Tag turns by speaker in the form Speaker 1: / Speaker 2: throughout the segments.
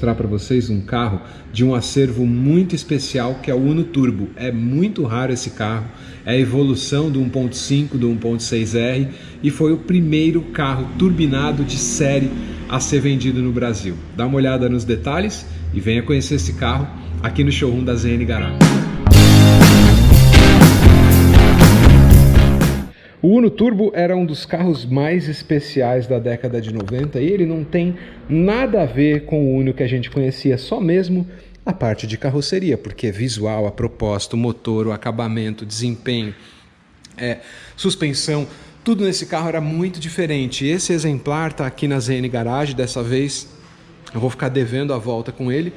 Speaker 1: Mostrar para vocês um carro de um acervo muito especial que é o Uno Turbo. É muito raro esse carro, é a evolução do 1.5, do 1.6R e foi o primeiro carro turbinado de série a ser vendido no Brasil. Dá uma olhada nos detalhes e venha conhecer esse carro aqui no showroom da ZN Garage. O Uno Turbo era um dos carros mais especiais da década de 90 e ele não tem nada a ver com o Uno que a gente conhecia, só mesmo a parte de carroceria, porque visual, a proposta, o motor, o acabamento, desempenho, suspensão, tudo nesse carro era muito diferente. Esse exemplar está aqui na ZN Garage, dessa vez eu vou ficar devendo a volta com ele,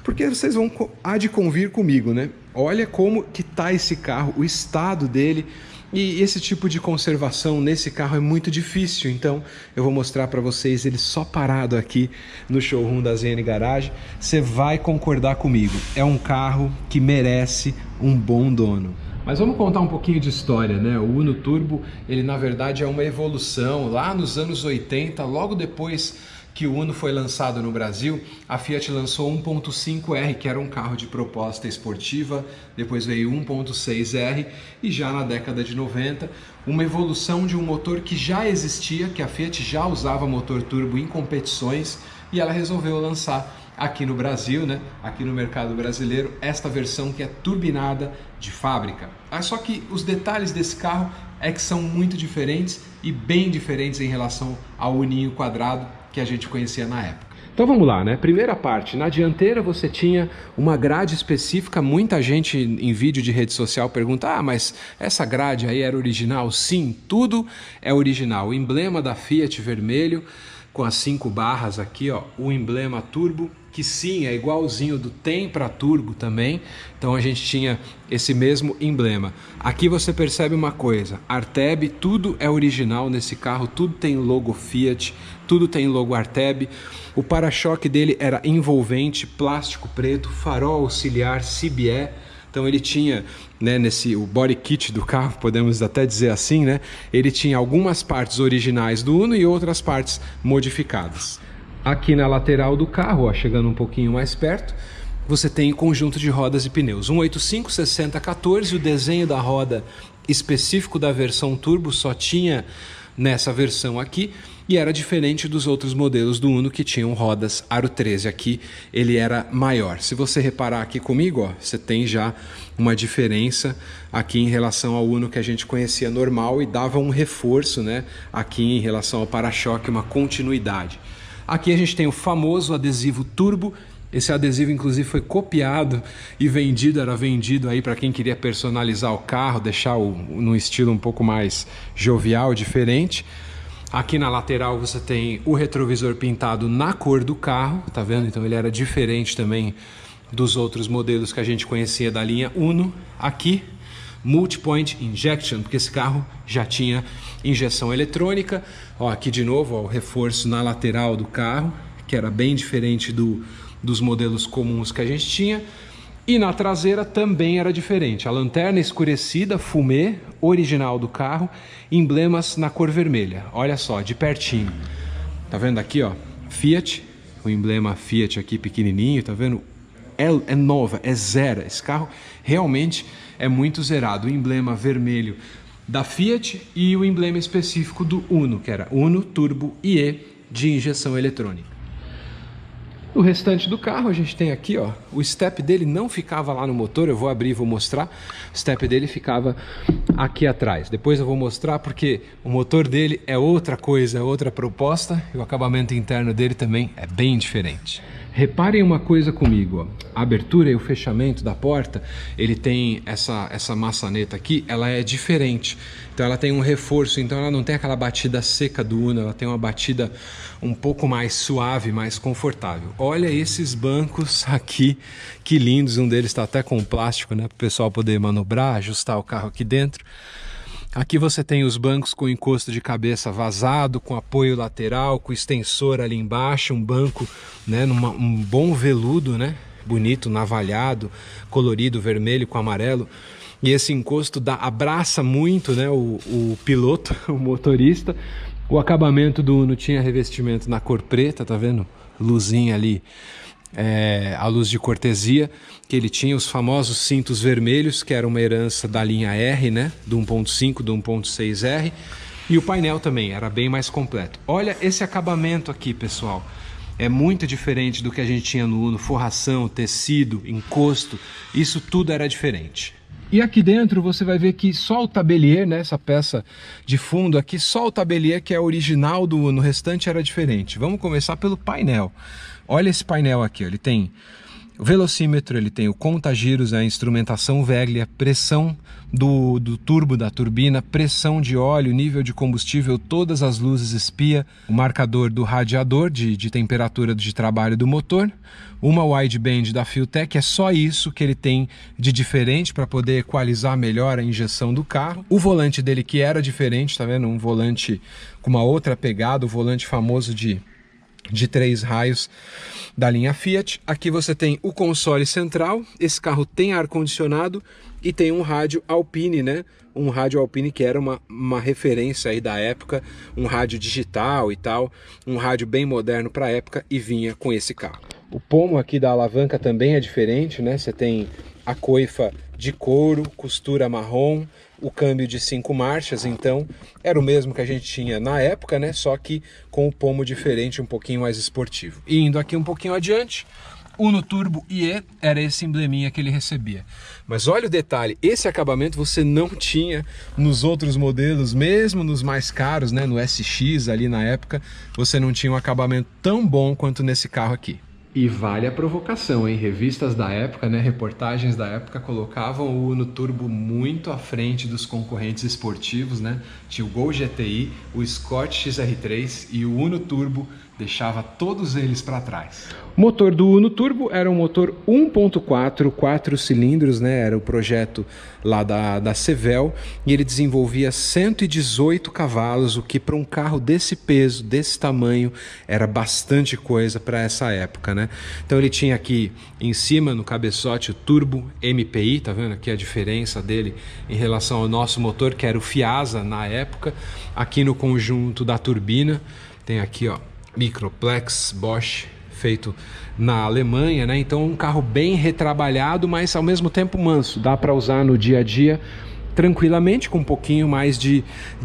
Speaker 1: porque vocês há de convir comigo, né? Olha como que tá esse carro, o estado dele. E esse tipo de conservação nesse carro é muito difícil, então eu vou mostrar para vocês ele só parado aqui no showroom da ZN Garage. Você vai concordar comigo, é um carro que merece um bom dono. Mas vamos contar um pouquinho de história, né? O Uno Turbo, ele na verdade é uma evolução. Lá nos anos 80, logo depois que o Uno foi lançado no Brasil, a Fiat lançou 1.5R, que era um carro de proposta esportiva, depois veio 1.6R e já na década de 90, uma evolução de um motor que já existia, que a Fiat já usava motor turbo em competições e ela resolveu lançar aqui no Brasil, né? Aqui no mercado brasileiro, esta versão que é turbinada de fábrica. Só que os detalhes desse carro é que são muito diferentes e bem diferentes em relação ao Uninho quadrado que a gente conhecia na época. Então vamos lá, né? Primeira parte, na dianteira você tinha uma grade específica. Muita gente em vídeo de rede social pergunta: mas essa grade aí era original? Sim, tudo é original. O emblema da Fiat vermelho com as 5 barras aqui, ó, o emblema turbo, que sim, é igualzinho do Tempra Turbo também. Então a gente tinha esse mesmo emblema. Aqui você percebe uma coisa, Arteb, tudo é original nesse carro, tudo tem logo Fiat, tudo tem logo Arteb. O para-choque dele era envolvente, plástico preto, farol auxiliar CBE. Então ele tinha, né, o body kit do carro, podemos até dizer assim, né? Ele tinha algumas partes originais do Uno e outras partes modificadas. Aqui na lateral do carro, ó, chegando um pouquinho mais perto, você tem conjunto de rodas e pneus. 185 60 14, o desenho da roda específico da versão Turbo só tinha nessa versão aqui e era diferente dos outros modelos do Uno que tinham rodas Aro 13. Aqui ele era maior. Se você reparar aqui comigo, ó, você tem já uma diferença aqui em relação ao Uno que a gente conhecia normal e dava um reforço, né, aqui em relação ao para-choque, uma continuidade. Aqui a gente tem o famoso adesivo Turbo. Esse adesivo inclusive foi copiado e vendido, era vendido aí para quem queria personalizar o carro, deixar num estilo um pouco mais jovial, diferente. Aqui na lateral você tem o retrovisor pintado na cor do carro, tá vendo? Então ele era diferente também dos outros modelos que a gente conhecia da linha Uno. Aqui, multi-point injection, porque esse carro já tinha injeção eletrônica. Ó, aqui de novo, ó, o reforço na lateral do carro, que era bem diferente dos modelos comuns que a gente tinha. E na traseira também era diferente. A lanterna escurecida, fumê, original do carro, emblemas na cor vermelha. Olha só, de pertinho. Tá vendo aqui, ó? Fiat, o emblema Fiat aqui pequenininho, tá vendo? É nova, é zero. Esse carro realmente é muito zerado. O emblema vermelho da Fiat e o emblema específico do Uno, que era Uno Turbo IE de injeção eletrônica. O restante do carro a gente tem aqui, ó, o step dele não ficava lá no motor, eu vou abrir e vou mostrar. O step dele ficava aqui atrás. Depois eu vou mostrar porque o motor dele é outra coisa, é outra proposta e o acabamento interno dele também é bem diferente. Reparem uma coisa comigo, ó. A abertura e o fechamento da porta, ele tem essa maçaneta aqui, ela é diferente. Então ela tem um reforço, então ela não tem aquela batida seca do Uno, ela tem uma batida um pouco mais suave, mais confortável. Olha esses bancos aqui, que lindos, um deles está até com plástico, né, para o pessoal poder manobrar, ajustar o carro aqui dentro. Aqui você tem os bancos com encosto de cabeça vazado, com apoio lateral, com extensor ali embaixo, um banco, né, um bom veludo, né, bonito, navalhado, colorido, vermelho com amarelo. E esse encosto abraça muito, né, o piloto, o motorista. O acabamento do Uno tinha revestimento na cor preta, tá vendo? Luzinha ali a luz de cortesia, que ele tinha os famosos cintos vermelhos, que era uma herança da linha R, né? Do 1.5, do 1.6R. E o painel também era bem mais completo. Olha esse acabamento aqui, pessoal. É muito diferente do que a gente tinha no Uno. Forração, tecido, encosto, isso tudo era diferente. E aqui dentro você vai ver que só o tabelier, né, essa peça de fundo aqui, só o tabelier que é original do Uno, o restante era diferente. Vamos começar pelo painel. Olha esse painel aqui, ó. Ele tem o velocímetro, ele tem o conta-giros, a instrumentação Veglia, pressão do turbo, da turbina, pressão de óleo, nível de combustível, todas as luzes espia, o marcador do radiador de temperatura de trabalho do motor, uma wideband da Filtek, é só isso que ele tem de diferente para poder equalizar melhor a injeção do carro. O volante dele que era diferente, tá vendo? Um volante com uma outra pegada, o volante famoso de 3 raios da linha Fiat. Aqui você tem o console central, esse carro tem ar-condicionado e tem um rádio Alpine, né? Um rádio Alpine que era uma referência aí da época, um rádio digital e tal, um rádio bem moderno para a época e vinha com esse carro. O pomo aqui da alavanca também é diferente, né? Você tem a coifa de couro, costura marrom, o câmbio de 5 marchas, então era o mesmo que a gente tinha na época, né? Só que com o pomo diferente, um pouquinho mais esportivo. E indo aqui um pouquinho adiante, Uno Turbo IE era esse embleminha que ele recebia. Mas olha o detalhe, esse acabamento você não tinha nos outros modelos, mesmo nos mais caros, né? No SX ali na época, você não tinha um acabamento tão bom quanto nesse carro aqui. E vale a provocação, hein? Revistas da época, né? Reportagens da época colocavam o Uno Turbo muito à frente dos concorrentes esportivos, né? Tinha o Gol GTI, o Escort XR3 e o Uno Turbo deixava todos eles para trás. O motor do Uno Turbo era um motor 1.4, 4 cilindros, né? Era o projeto lá da Sevel e ele desenvolvia 118 cavalos, o que para um carro desse peso, desse tamanho, era bastante coisa para essa época, né? Então ele tinha aqui em cima no cabeçote o Turbo MPI, tá vendo aqui a diferença dele em relação ao nosso motor, que era o Fiasa na época. Aqui no conjunto da turbina tem aqui, ó, Microplex Bosch, feito na Alemanha, né? Então um carro bem retrabalhado, mas ao mesmo tempo manso, dá para usar no dia a dia tranquilamente, com um pouquinho mais de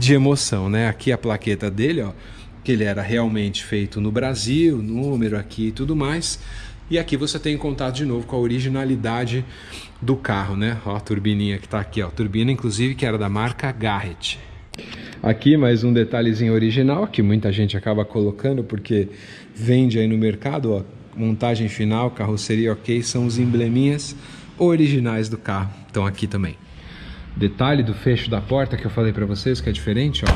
Speaker 1: emoção, né? Aqui a plaqueta dele, ó, que ele era realmente feito no Brasil, número aqui e tudo mais. E aqui você tem contato de novo com a originalidade do carro, né? Ó, a turbininha que tá aqui, ó, turbina inclusive que era da marca Garrett. Aqui mais um detalhezinho original que muita gente acaba colocando porque vende aí no mercado, ó, montagem final, carroceria ok, são os embleminhas originais do carro, estão aqui também. Detalhe do fecho da porta que eu falei para vocês que é diferente, ó,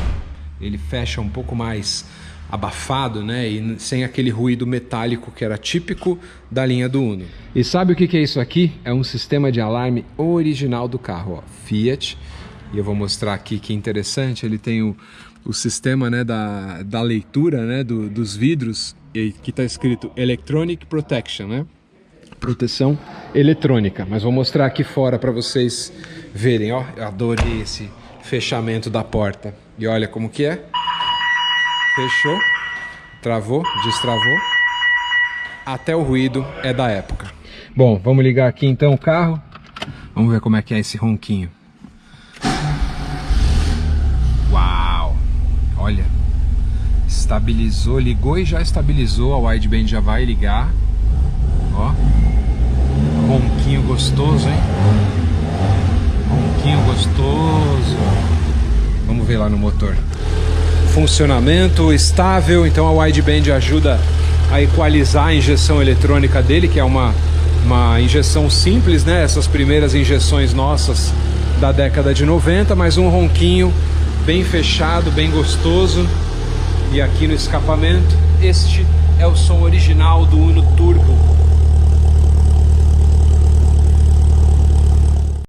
Speaker 1: ele fecha um pouco mais abafado, né, e sem aquele ruído metálico que era típico da linha do Uno. E sabe o que é isso aqui? É um sistema de alarme original do carro, ó, Fiat. E eu vou mostrar aqui que interessante, ele tem o sistema, né, da leitura, né, dos vidros, e aqui está escrito Electronic Protection, né? Proteção eletrônica. Mas vou mostrar aqui fora para vocês verem, ó, eu adorei esse fechamento da porta. E olha como que é. Fechou, travou, destravou. Até o ruído é da época. Bom, vamos ligar aqui então o carro. Vamos ver como é que é esse ronquinho. Uau! Olha, estabilizou, ligou e já estabilizou, a wideband já vai ligar. Ó, ronquinho gostoso, hein? Ronquinho gostoso. Vamos ver lá no motor. Funcionamento estável, então a wideband ajuda a equalizar a injeção eletrônica dele, que é uma injeção simples, né? Essas primeiras injeções nossas da década de 90, mas um ronquinho bem fechado, bem gostoso. E aqui no escapamento, este é o som original do Uno Turbo.